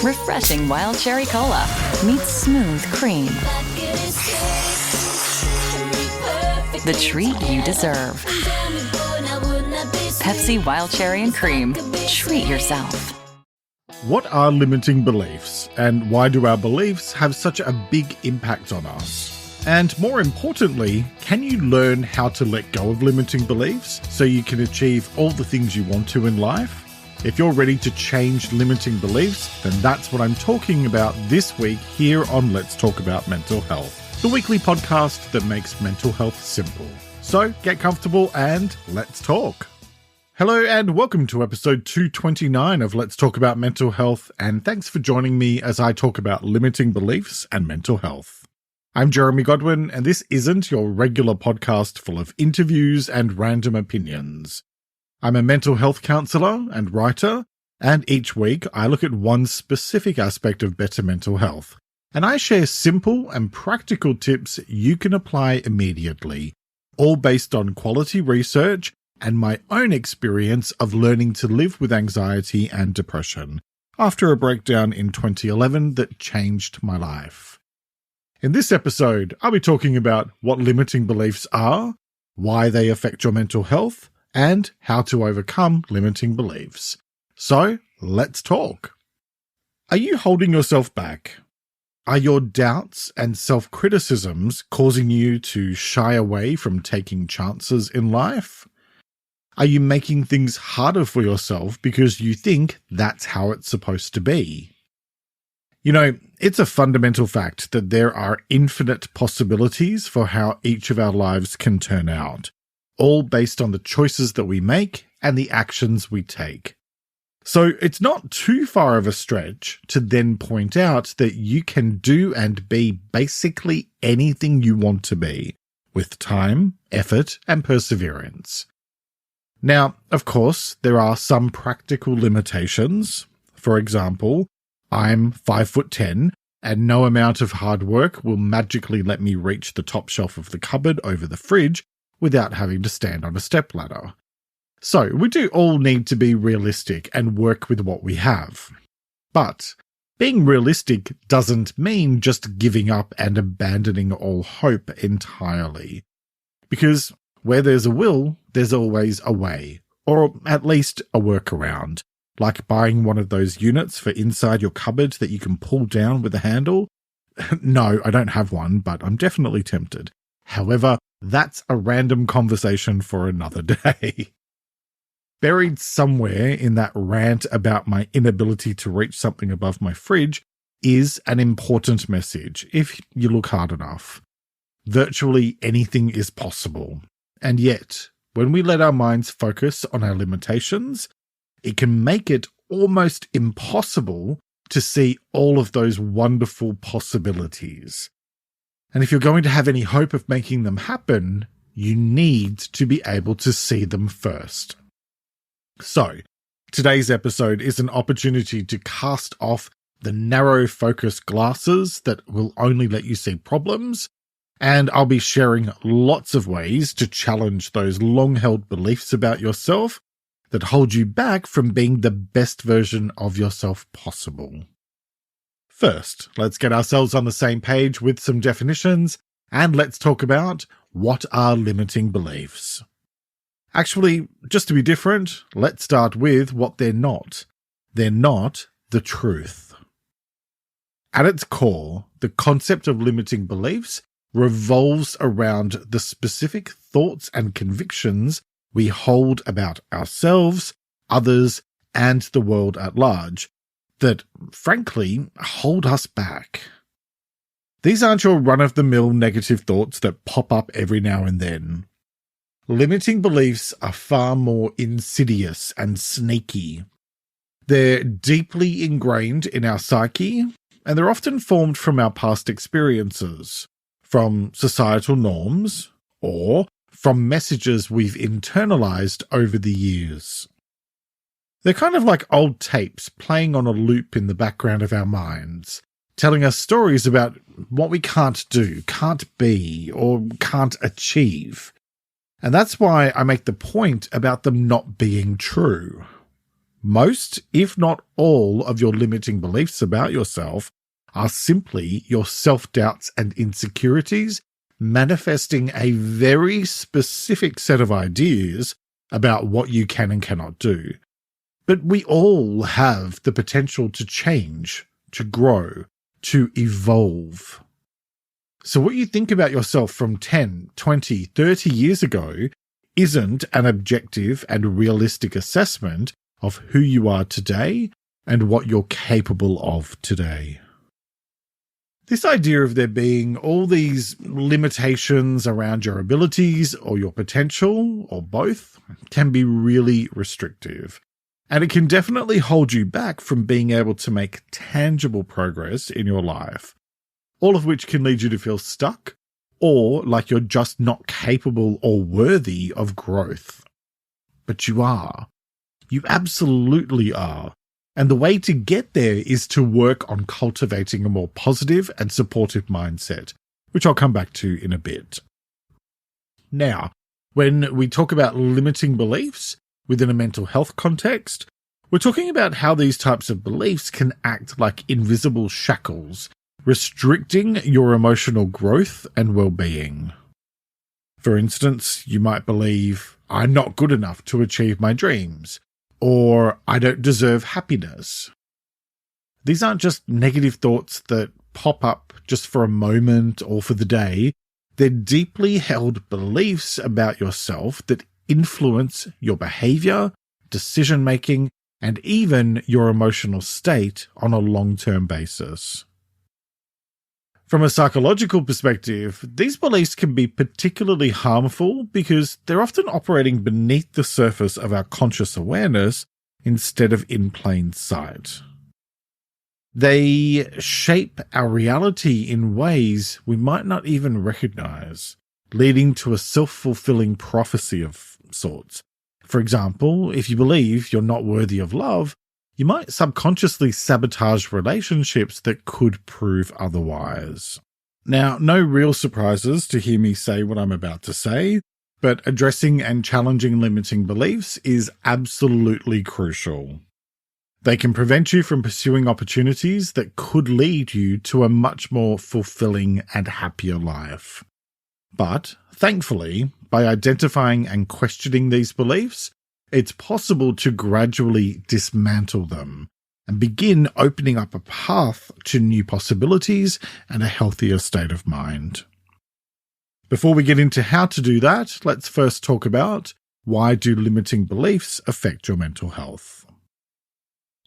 Refreshing wild cherry cola meets smooth cream. The treat you deserve. Pepsi Wild Cherry and Cream. Treat yourself. What are limiting beliefs, and why do our beliefs have such a big impact on us? And more importantly, can you learn how to let go of limiting beliefs so you can achieve all the things you want to in life? If you're ready to change limiting beliefs, then that's what I'm talking about this week here on Let's Talk About Mental Health, the weekly podcast that makes mental health simple. So get comfortable and let's talk. Hello and welcome to episode 229 of Let's Talk About Mental Health, and thanks for joining me as I talk about limiting beliefs and mental health. I'm Jeremy Godwin, and this isn't your regular podcast full of interviews and random opinions. I'm a mental health counsellor and writer, and each week I look at one specific aspect of better mental health, and I share simple and practical tips you can apply immediately, all based on quality research and my own experience of learning to live with anxiety and depression after a breakdown in 2011 that changed my life. In this episode, I'll be talking about what limiting beliefs are, why they affect your mental health, and how to overcome limiting beliefs. So, let's talk. Are you holding yourself back? Are your doubts and self-criticisms causing you to shy away from taking chances in life? Are you making things harder for yourself because you think that's how it's supposed to be? You know, it's a fundamental fact that there are infinite possibilities for how each of our lives can turn out, all based on the choices that we make and the actions we take. So it's not too far of a stretch to then point out that you can do and be basically anything you want to be, with time, effort, and perseverance. Now, of course, there are some practical limitations. For example, I'm 5'10", and no amount of hard work will magically let me reach the top shelf of the cupboard over the fridge without having to stand on a stepladder. So we do all need to be realistic and work with what we have. But being realistic doesn't mean just giving up and abandoning all hope entirely. Because where there's a will, there's always a way, or at least a workaround. Like buying one of those units for inside your cupboard that you can pull down with a handle. No, I don't have one, but I'm definitely tempted. However, that's a random conversation for another day. Buried somewhere in that rant about my inability to reach something above my fridge is an important message if you look hard enough. Virtually anything is possible. And yet, when we let our minds focus on our limitations, it can make it almost impossible to see all of those wonderful possibilities. And if you're going to have any hope of making them happen, you need to be able to see them first. So, today's episode is an opportunity to cast off the narrow focus glasses that will only let you see problems, and I'll be sharing lots of ways to challenge those long-held beliefs about yourself that hold you back from being the best version of yourself possible. First, let's get ourselves on the same page with some definitions, and let's talk about what are limiting beliefs. Actually, just to be different, let's start with what they're not. They're not the truth. At its core, the concept of limiting beliefs revolves around the specific thoughts and convictions we hold about ourselves, others, and the world at large that, frankly, hold us back. These aren't your run-of-the-mill negative thoughts that pop up every now and then. Limiting beliefs are far more insidious and sneaky. They're deeply ingrained in our psyche, and they're often formed from our past experiences, from societal norms, or from messages we've internalized over the years. They're kind of like old tapes playing on a loop in the background of our minds, telling us stories about what we can't do, can't be, or can't achieve. And that's why I make the point about them not being true. Most, if not all, of your limiting beliefs about yourself are simply your self-doubts and insecurities manifesting a very specific set of ideas about what you can and cannot do. But we all have the potential to change, to grow, to evolve. So what you think about yourself from 10, 20, 30 years ago isn't an objective and realistic assessment of who you are today and what you're capable of today. This idea of there being all these limitations around your abilities or your potential, or both, can be really restrictive. And it can definitely hold you back from being able to make tangible progress in your life, all of which can lead you to feel stuck or like you're just not capable or worthy of growth. But you are. You absolutely are. And the way to get there is to work on cultivating a more positive and supportive mindset, which I'll come back to in a bit. Now, when we talk about limiting beliefs within a mental health context, we're talking about how these types of beliefs can act like invisible shackles, restricting your emotional growth and well-being. For instance, you might believe, I'm not good enough to achieve my dreams, or I don't deserve happiness. These aren't just negative thoughts that pop up just for a moment or for the day. They're deeply held beliefs about yourself that influence your behavior, decision-making, and even your emotional state on a long-term basis. From a psychological perspective, these beliefs can be particularly harmful because they're often operating beneath the surface of our conscious awareness instead of in plain sight. They shape our reality in ways we might not even recognize, leading to a self-fulfilling prophecy of sorts. For example, if you believe you're not worthy of love, you might subconsciously sabotage relationships that could prove otherwise. Now, no real surprises to hear me say what I'm about to say, but addressing and challenging limiting beliefs is absolutely crucial. They can prevent you from pursuing opportunities that could lead you to a much more fulfilling and happier life. But, thankfully, by identifying and questioning these beliefs, it's possible to gradually dismantle them and begin opening up a path to new possibilities and a healthier state of mind. Before we get into how to do that, let's first talk about why do limiting beliefs affect your mental health.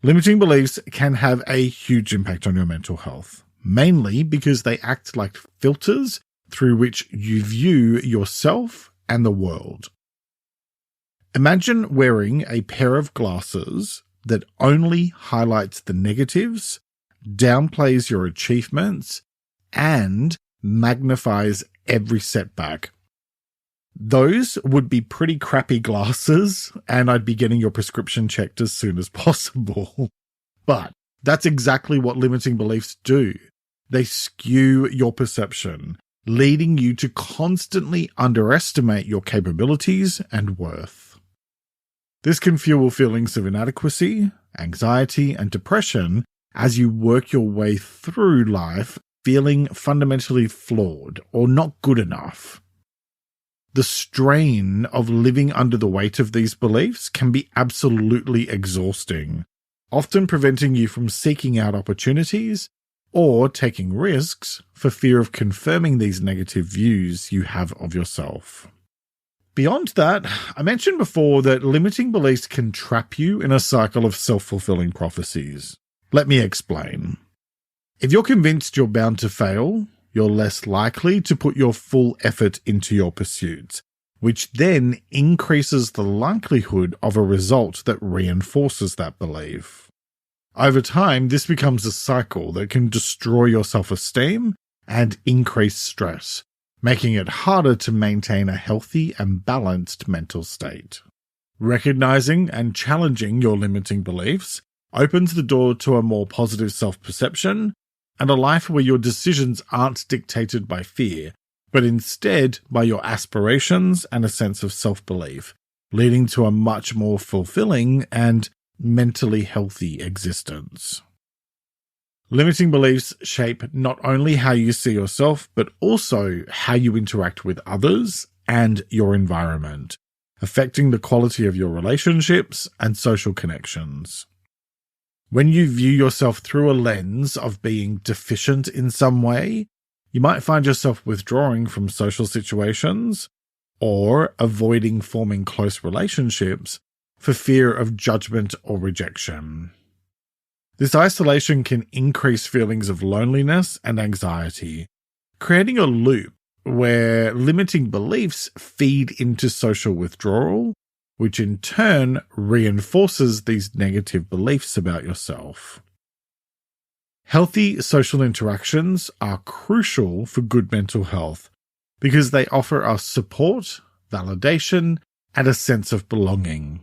Limiting beliefs can have a huge impact on your mental health, mainly because they act like filters through which you view yourself and the world. Imagine wearing a pair of glasses that only highlights the negatives, downplays your achievements, and magnifies every setback. Those would be pretty crappy glasses, and I'd be getting your prescription checked as soon as possible. But that's exactly what limiting beliefs do. They skew your perception, leading you to constantly underestimate your capabilities and worth. This can fuel feelings of inadequacy, anxiety, and depression as you work your way through life feeling fundamentally flawed or not good enough. The strain of living under the weight of these beliefs can be absolutely exhausting, often preventing you from seeking out opportunities or taking risks for fear of confirming these negative views you have of yourself. Beyond that, I mentioned before that limiting beliefs can trap you in a cycle of self-fulfilling prophecies. Let me explain. If you're convinced you're bound to fail, you're less likely to put your full effort into your pursuits, which then increases the likelihood of a result that reinforces that belief. Over time, this becomes a cycle that can destroy your self-esteem and increase stress, making it harder to maintain a healthy and balanced mental state. Recognizing and challenging your limiting beliefs opens the door to a more positive self-perception and a life where your decisions aren't dictated by fear, but instead by your aspirations and a sense of self-belief, leading to a much more fulfilling and mentally healthy existence. Limiting beliefs shape not only how you see yourself, but also how you interact with others and your environment, affecting the quality of your relationships and social connections. When you view yourself through a lens of being deficient in some way, you might find yourself withdrawing from social situations or avoiding forming close relationships for fear of judgment or rejection. This isolation can increase feelings of loneliness and anxiety, creating a loop where limiting beliefs feed into social withdrawal, which in turn reinforces these negative beliefs about yourself. Healthy social interactions are crucial for good mental health because they offer us support, validation, and a sense of belonging.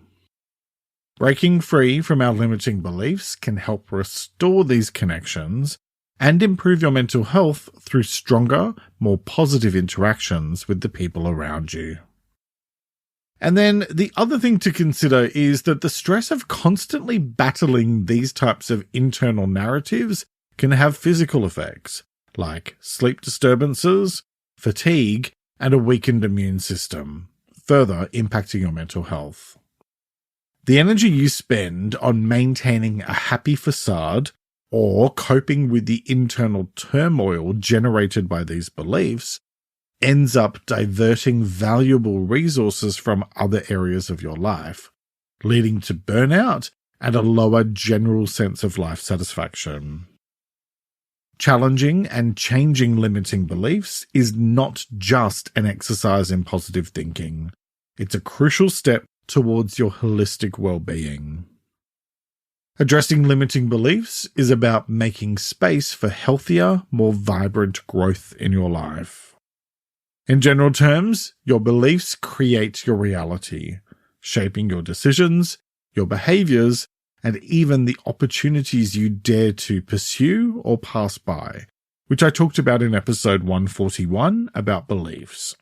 Breaking free from our limiting beliefs can help restore these connections and improve your mental health through stronger, more positive interactions with the people around you. And then the other thing to consider is that the stress of constantly battling these types of internal narratives can have physical effects, like sleep disturbances, fatigue, and a weakened immune system, further impacting your mental health. The energy you spend on maintaining a happy facade or coping with the internal turmoil generated by these beliefs ends up diverting valuable resources from other areas of your life, leading to burnout and a lower general sense of life satisfaction. Challenging and changing limiting beliefs is not just an exercise in positive thinking. It's a crucial step towards your holistic well-being. Addressing limiting beliefs is about making space for healthier, more vibrant growth in your life. In general terms, your beliefs create your reality, shaping your decisions, your behaviors, and even the opportunities you dare to pursue or pass by, which I talked about in episode 141 about beliefs.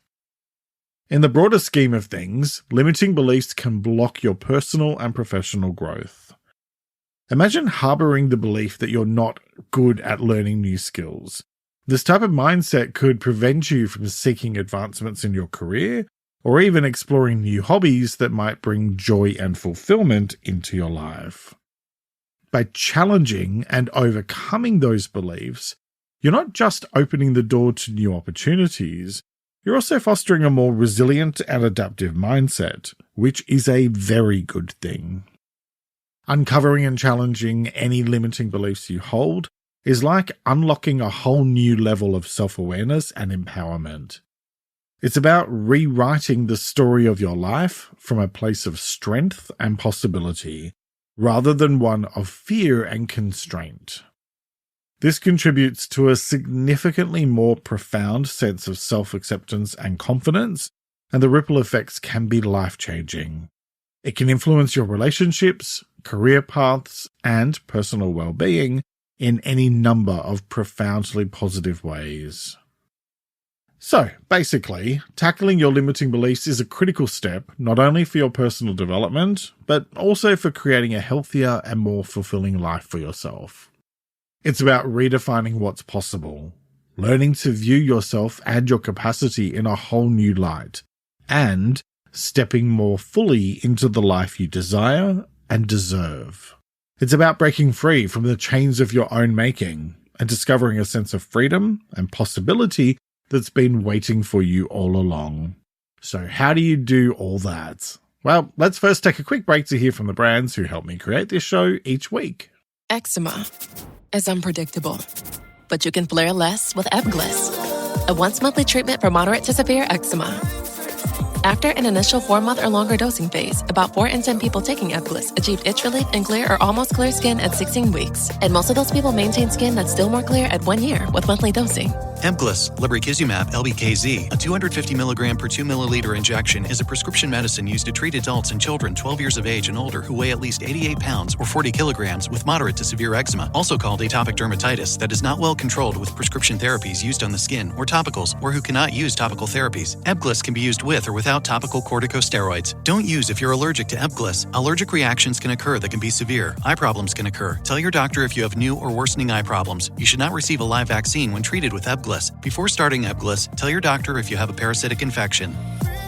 In the broader scheme of things, limiting beliefs can block your personal and professional growth. Imagine harboring the belief that you're not good at learning new skills. This type of mindset could prevent you from seeking advancements in your career or even exploring new hobbies that might bring joy and fulfillment into your life. By challenging and overcoming those beliefs, you're not just opening the door to new opportunities, you're also fostering a more resilient and adaptive mindset, which is a very good thing. Uncovering and challenging any limiting beliefs you hold is like unlocking a whole new level of self-awareness and empowerment. It's about rewriting the story of your life from a place of strength and possibility, rather than one of fear and constraint. This contributes to a significantly more profound sense of self-acceptance and confidence, and the ripple effects can be life-changing. It can influence your relationships, career paths, and personal well-being in any number of profoundly positive ways. So, basically, tackling your limiting beliefs is a critical step not only for your personal development, but also for creating a healthier and more fulfilling life for yourself. It's about redefining what's possible, learning to view yourself and your capacity in a whole new light, and stepping more fully into the life you desire and deserve. It's about breaking free from the chains of your own making and discovering a sense of freedom and possibility that's been waiting for you all along. So how do you do all that? Well, let's first take a quick break to hear from the brands who help me create this show each week. Eczema is unpredictable, but you can flare less with Ebglyss, a once-monthly treatment for moderate to severe eczema. After an initial 4-month or longer dosing phase, about 4 in 10 people taking Godwin achieved itch relief and clear or almost clear skin at 16 weeks. And most of those people maintain skin that's still more clear at 1 year with monthly dosing. Ebglyss, lebrikizumab LBKZ, a 250 milligram per 2 milliliter injection, is a prescription medicine used to treat adults and children 12 years of age and older who weigh at least 88 pounds or 40 kilograms with moderate to severe eczema, also called atopic dermatitis, that is not well controlled with prescription therapies used on the skin or topicals, or who cannot use topical therapies. Ebglyss can be used with or without topical corticosteroids. Don't use if you're allergic to Ebglyss. Allergic reactions can occur that can be severe. Eye problems can occur. Tell your doctor if you have new or worsening eye problems. You should not receive a live vaccine when treated with Ebglyss. Before starting Ebglyss, tell your doctor if you have a parasitic infection.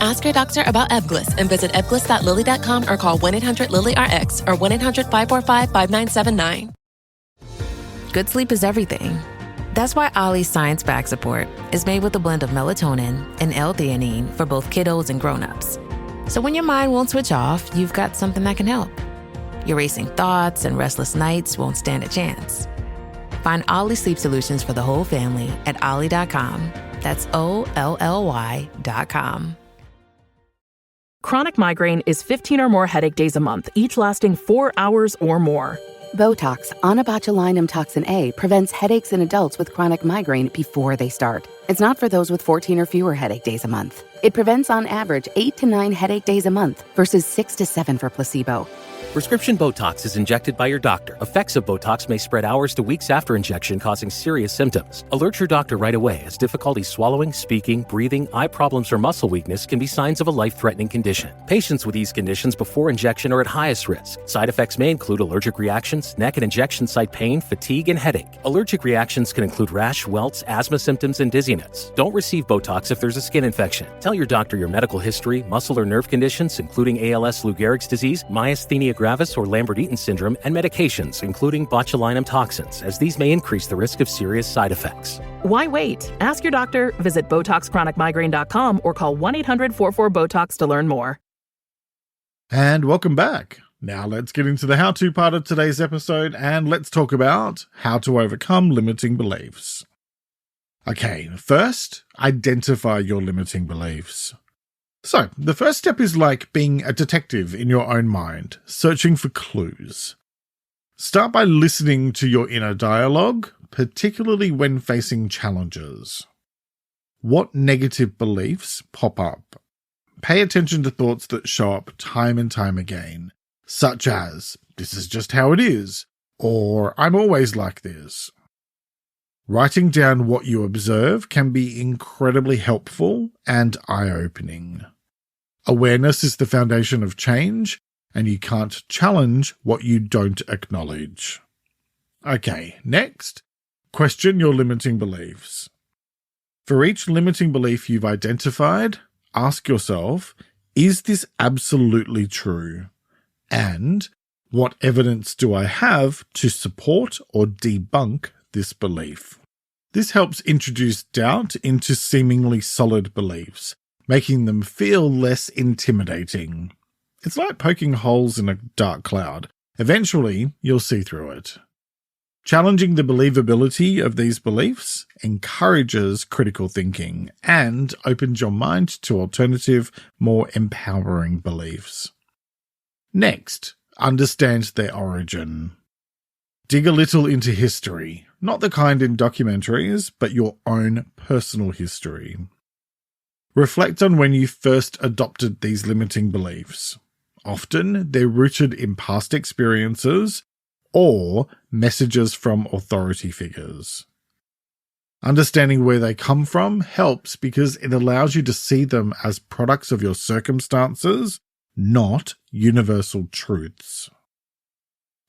Ask your doctor about Ebglyss and visit ebglyss.lilly.com or call 1-800-LILY-RX or 1-800-545-5979. Good sleep is everything. That's why Ollie's Science Back Support is made with a blend of melatonin and L-theanine for both kiddos and grown-ups. So when your mind won't switch off, you've got something that can help. Your racing thoughts and restless nights won't stand a chance. Find Ollie Sleep Solutions for the whole family at ollie.com. That's OLLY.com. Chronic migraine is 15 or more headache days a month, each lasting 4 hours or more. Botox, onabotulinum toxin A, prevents headaches in adults with chronic migraine before they start. It's not for those with 14 or fewer headache days a month. It prevents on average 8 to 9 headache days a month versus 6 to 7 for placebo. Prescription Botox is injected by your doctor. Effects of Botox may spread hours to weeks after injection, causing serious symptoms. Alert your doctor right away, as difficulty swallowing, speaking, breathing, eye problems, or muscle weakness can be signs of a life-threatening condition. Patients with these conditions before injection are at highest risk. Side effects may include allergic reactions, neck and injection site pain, fatigue, and headache. Allergic reactions can include rash, welts, asthma symptoms, and dizziness. Don't receive Botox if there's a skin infection. Tell your doctor your medical history, muscle or nerve conditions, including ALS, Lou Gehrig's disease, myasthenia gravis, or Lambert-Eaton syndrome, and medications, including botulinum toxins, as these may increase the risk of serious side effects. Why wait? Ask your doctor, visit BotoxChronicMigraine.com, or call 1-800-44-BOTOX to learn more. And welcome back. Now let's get into the how-to part of today's episode, and let's talk about how to overcome limiting beliefs. Okay, first, identify your limiting beliefs. So, the first step is like being a detective in your own mind, searching for clues. Start by listening to your inner dialogue, particularly when facing challenges. What negative beliefs pop up? Pay attention to thoughts that show up time and time again, such as, "This is just how it is," or "I'm always like this." Writing down what you observe can be incredibly helpful and eye-opening. Awareness is the foundation of change, and you can't challenge what you don't acknowledge. Okay, next, question your limiting beliefs. For each limiting belief you've identified, ask yourself, is this absolutely true? And what evidence do I have to support or debunk this belief? This helps introduce doubt into seemingly solid beliefs, making them feel less intimidating. It's like poking holes in a dark cloud. Eventually, you'll see through it. Challenging the believability of these beliefs encourages critical thinking and opens your mind to alternative, more empowering beliefs. Next, understand their origin. Dig a little into history, not the kind in documentaries, but your own personal history. Reflect on when you first adopted these limiting beliefs. Often, they're rooted in past experiences or messages from authority figures. Understanding where they come from helps because it allows you to see them as products of your circumstances, not universal truths.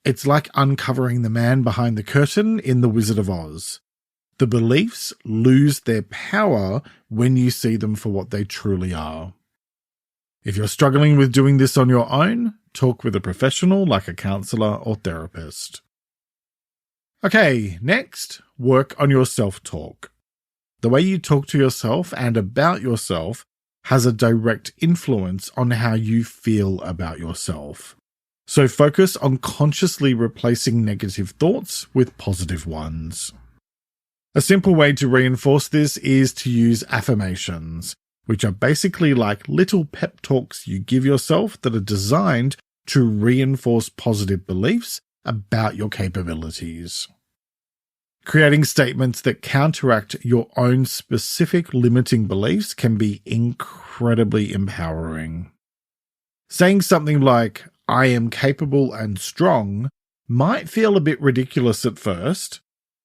It's like uncovering the man behind the curtain in The Wizard of Oz. The beliefs lose their power when you see them for what they truly are. If you're struggling with doing this on your own, talk with a professional like a counselor or therapist. Okay, next, work on your self-talk. The way you talk to yourself and about yourself has a direct influence on how you feel about yourself. So focus on consciously replacing negative thoughts with positive ones. A simple way to reinforce this is to use affirmations, which are basically like little pep talks you give yourself that are designed to reinforce positive beliefs about your capabilities. Creating statements that counteract your own specific limiting beliefs can be incredibly empowering. Saying something like, "I am capable and strong," might feel a bit ridiculous at first,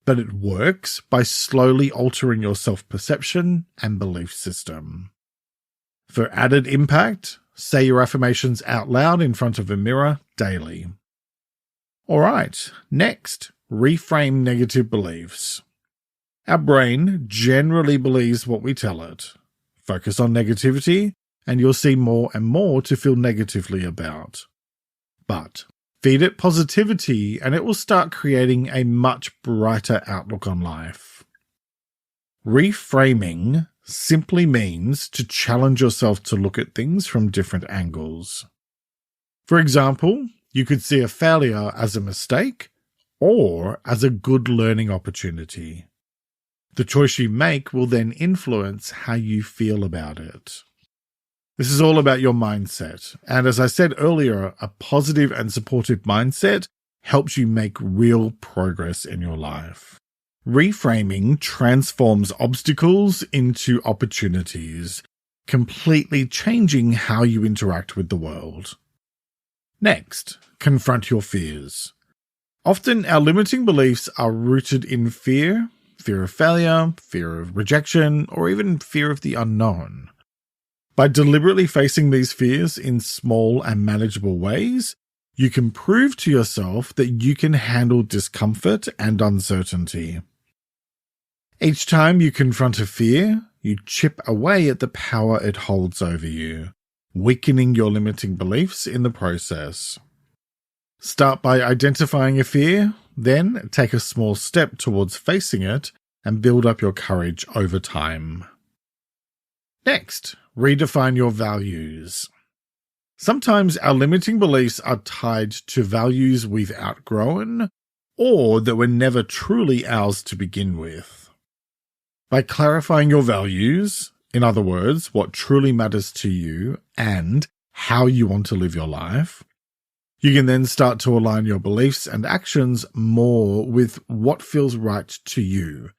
but it works by slowly altering your self-perception and belief system. For added impact, say your affirmations out loud in front of a mirror daily. Alright, next, reframe negative beliefs. Our brain generally believes what we tell it. Focus on negativity, and you'll see more and more to feel negatively about. But feed it positivity, and it will start creating a much brighter outlook on life. Reframing simply means to challenge yourself to look at things from different angles. For example, you could see a failure as a mistake or as a good learning opportunity. The choice you make will then influence how you feel about it. This is all about your mindset, and as I said earlier, a positive and supportive mindset helps you make real progress in your life. Reframing transforms obstacles into opportunities, completely changing how you interact with the world. Next, confront your fears. Often our limiting beliefs are rooted in fear of failure, fear of rejection, or even fear of the unknown. By deliberately facing these fears in small and manageable ways, you can prove to yourself that you can handle discomfort and uncertainty. Each time you confront a fear, you chip away at the power it holds over you, weakening your limiting beliefs in the process. Start by identifying a fear, then take a small step towards facing it and build up your courage over time. Next, redefine your values. Sometimes our limiting beliefs are tied to values we've outgrown or that were never truly ours to begin with. By clarifying your values, in other words, what truly matters to you and how you want to live your life, you can then start to align your beliefs and actions more with what feels right to you,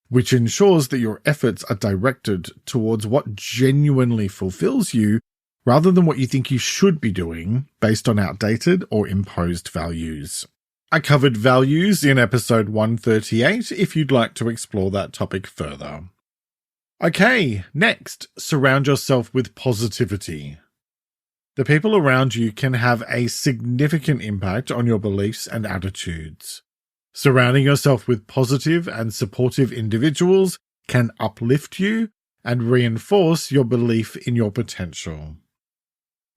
which ensures that your efforts are directed towards what genuinely fulfills you rather than what you think you should be doing based on outdated or imposed values. I covered values in episode 138 if you'd like to explore that topic further. Okay, next, surround yourself with positivity. The people around you can have a significant impact on your beliefs and attitudes. Surrounding yourself with positive and supportive individuals can uplift you and reinforce your belief in your potential.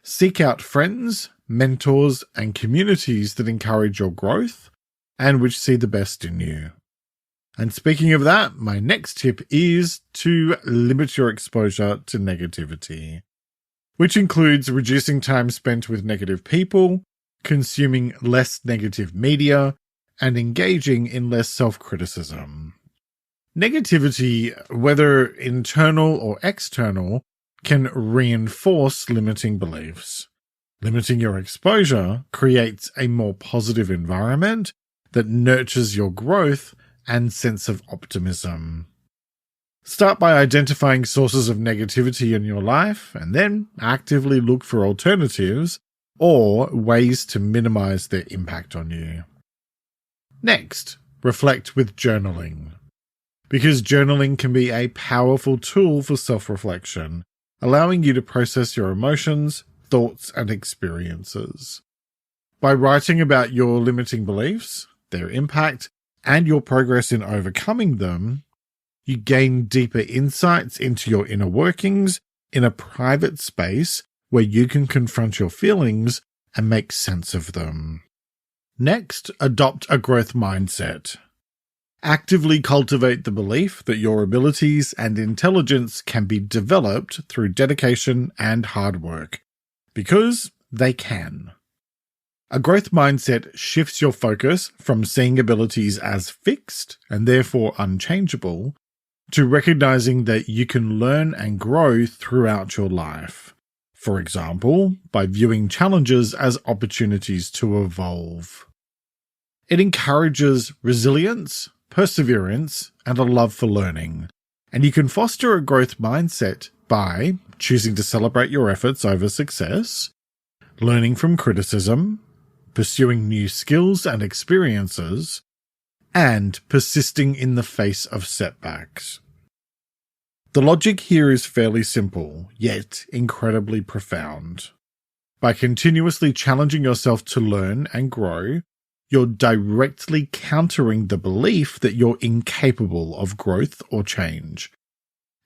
Seek out friends, mentors, and communities that encourage your growth and which see the best in you. And speaking of that, my next tip is to limit your exposure to negativity, which includes reducing time spent with negative people, consuming less negative media, and engaging in less self-criticism. Negativity, whether internal or external, can reinforce limiting beliefs. Limiting your exposure creates a more positive environment that nurtures your growth and sense of optimism. Start by identifying sources of negativity in your life and then actively look for alternatives or ways to minimize their impact on you. Next, reflect with journaling. Because journaling can be a powerful tool for self-reflection, allowing you to process your emotions, thoughts, and experiences. By writing about your limiting beliefs, their impact, and your progress in overcoming them, you gain deeper insights into your inner workings in a private space where you can confront your feelings and make sense of them. Next, adopt a growth mindset. Actively cultivate the belief that your abilities and intelligence can be developed through dedication and hard work, because they can. A growth mindset shifts your focus from seeing abilities as fixed and therefore unchangeable to recognizing that you can learn and grow throughout your life. For example, by viewing challenges as opportunities to evolve. It encourages resilience, perseverance, and a love for learning. And you can foster a growth mindset by choosing to celebrate your efforts over success, learning from criticism, pursuing new skills and experiences, and persisting in the face of setbacks. The logic here is fairly simple, yet incredibly profound. By continuously challenging yourself to learn and grow, you're directly countering the belief that you're incapable of growth or change.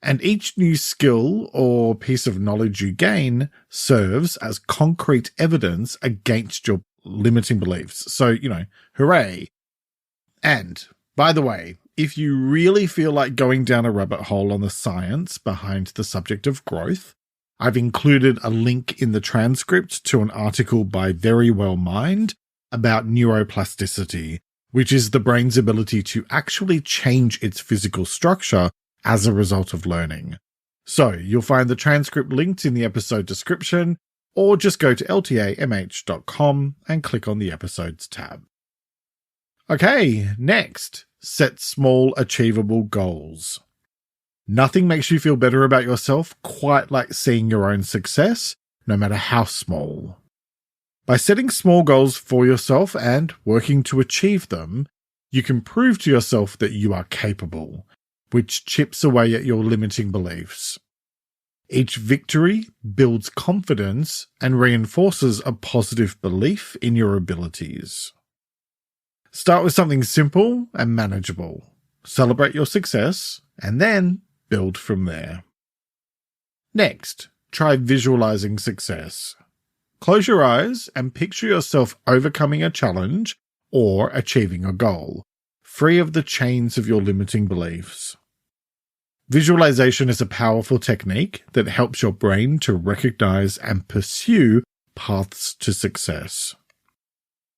And each new skill or piece of knowledge you gain serves as concrete evidence against your limiting beliefs. So, hooray. And, by the way, if you really feel like going down a rabbit hole on the science behind the subject of growth, I've included a link in the transcript to an article by Very Well Mind about neuroplasticity, which is the brain's ability to actually change its physical structure as a result of learning. So you'll find the transcript linked in the episode description, or just go to ltamh.com and click on the episodes tab. Okay, next, set small achievable goals. Nothing makes you feel better about yourself quite like seeing your own success, no matter how small. By setting small goals for yourself and working to achieve them, you can prove to yourself that you are capable, which chips away at your limiting beliefs. Each victory builds confidence and reinforces a positive belief in your abilities. Start with something simple and manageable. Celebrate your success, and then build from there. Next, try visualizing success. Close your eyes and picture yourself overcoming a challenge or achieving a goal, free of the chains of your limiting beliefs. Visualization is a powerful technique that helps your brain to recognize and pursue paths to success.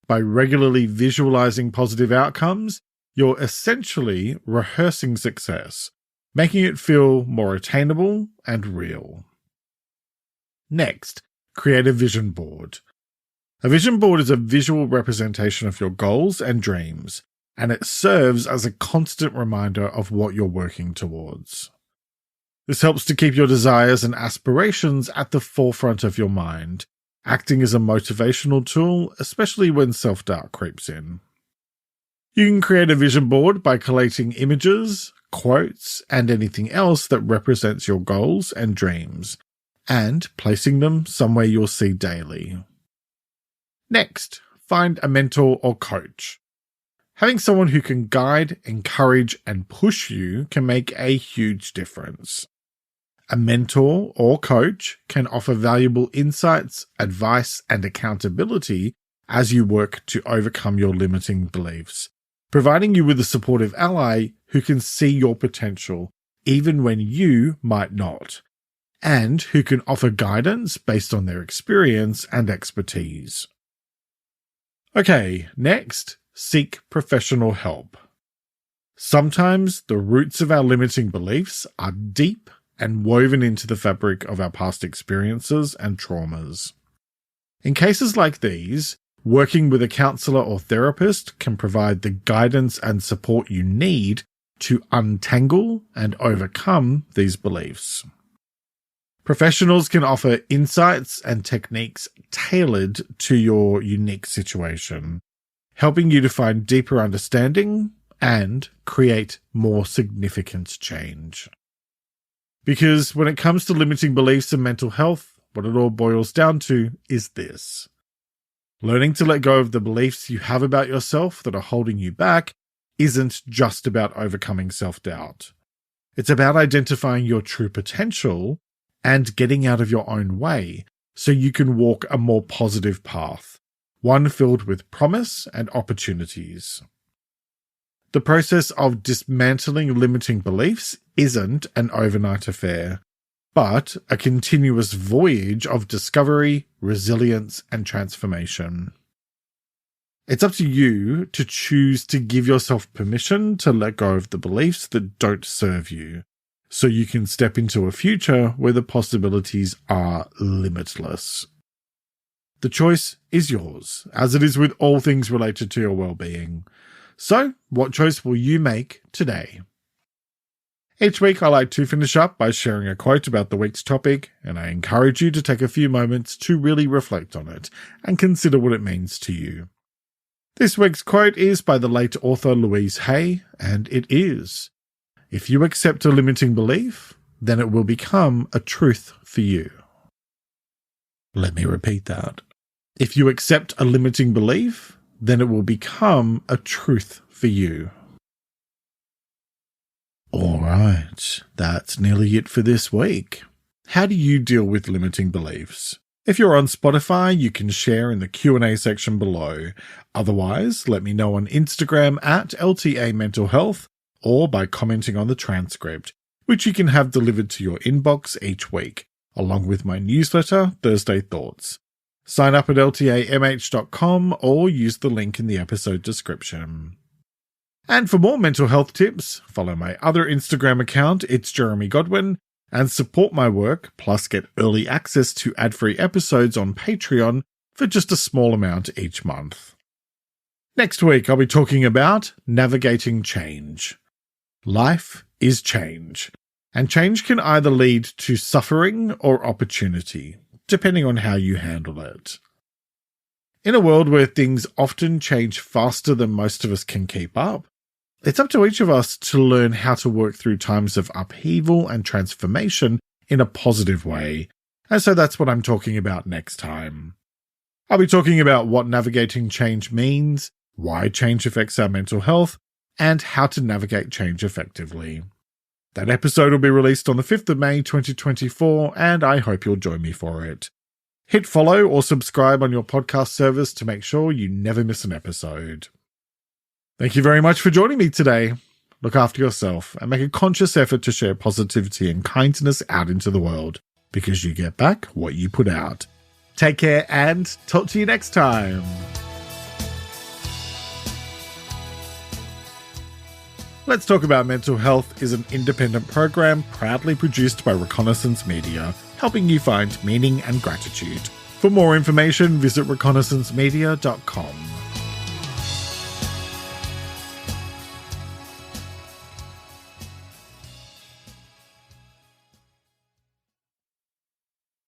By regularly visualizing positive outcomes, you're essentially rehearsing success, making it feel more attainable and real. Next, create a vision board. A vision board is a visual representation of your goals and dreams, and it serves as a constant reminder of what you're working towards. This helps to keep your desires and aspirations at the forefront of your mind, acting as a motivational tool, especially when self-doubt creeps in. You can create a vision board by collating images, quotes, and anything else that represents your goals and dreams, and placing them somewhere you'll see daily. Next, find a mentor or coach. Having someone who can guide, encourage, and push you can make a huge difference. A mentor or coach can offer valuable insights, advice, and accountability as you work to overcome your limiting beliefs, providing you with a supportive ally who can see your potential even when you might not, and who can offer guidance based on their experience and expertise. Okay, next, seek professional help. Sometimes the roots of our limiting beliefs are deep and woven into the fabric of our past experiences and traumas. In cases like these, working with a counselor or therapist can provide the guidance and support you need to untangle and overcome these beliefs. Professionals can offer insights and techniques tailored to your unique situation, helping you to find deeper understanding and create more significant change. Because when it comes to limiting beliefs and mental health, what it all boils down to is this. Learning to let go of the beliefs you have about yourself that are holding you back isn't just about overcoming self-doubt. It's about identifying your true potential and getting out of your own way so you can walk a more positive path, one filled with promise and opportunities. The process of dismantling limiting beliefs isn't an overnight affair, but a continuous voyage of discovery, resilience, and transformation. It's up to you to choose to give yourself permission to let go of the beliefs that don't serve you, so you can step into a future where the possibilities are limitless. The choice is yours, as it is with all things related to your well-being. So, what choice will you make today? Each week, I like to finish up by sharing a quote about the week's topic, and I encourage you to take a few moments to really reflect on it and consider what it means to you. This week's quote is by the late author Louise Hay, and it is, "If you accept a limiting belief, then it will become a truth for you." Let me repeat that. If you accept a limiting belief, then it will become a truth for you. Alright, that's nearly it for this week. How do you deal with limiting beliefs? If you're on Spotify, you can share in the Q&A section below. Otherwise, let me know on Instagram at LTA Mental Health or by commenting on the transcript, which you can have delivered to your inbox each week, along with my newsletter, Thursday Thoughts. Sign up at ltamh.com or use the link in the episode description. And for more mental health tips, follow my other Instagram account, It's Jeremy Godwin, and support my work, plus get early access to ad-free episodes on Patreon for just a small amount each month. Next week, I'll be talking about navigating change. Life is change, and change can either lead to suffering or opportunity, depending on how you handle it. In a world where things often change faster than most of us can keep up, it's up to each of us to learn how to work through times of upheaval and transformation in a positive way, and so that's what I'm talking about next time. I'll be talking about what navigating change means, why change affects our mental health, and how to navigate change effectively. That episode will be released on the 5th of May 2024, and I hope you'll join me for it. Hit follow or subscribe on your podcast service to make sure you never miss an episode. Thank you very much for joining me today. Look after yourself and make a conscious effort to share positivity and kindness out into the world, because you get back what you put out. Take care and talk to you next time. Let's Talk About Mental Health is an independent program proudly produced by Reconnaissance Media, helping you find meaning and gratitude. For more information, visit reconnaissancemedia.com.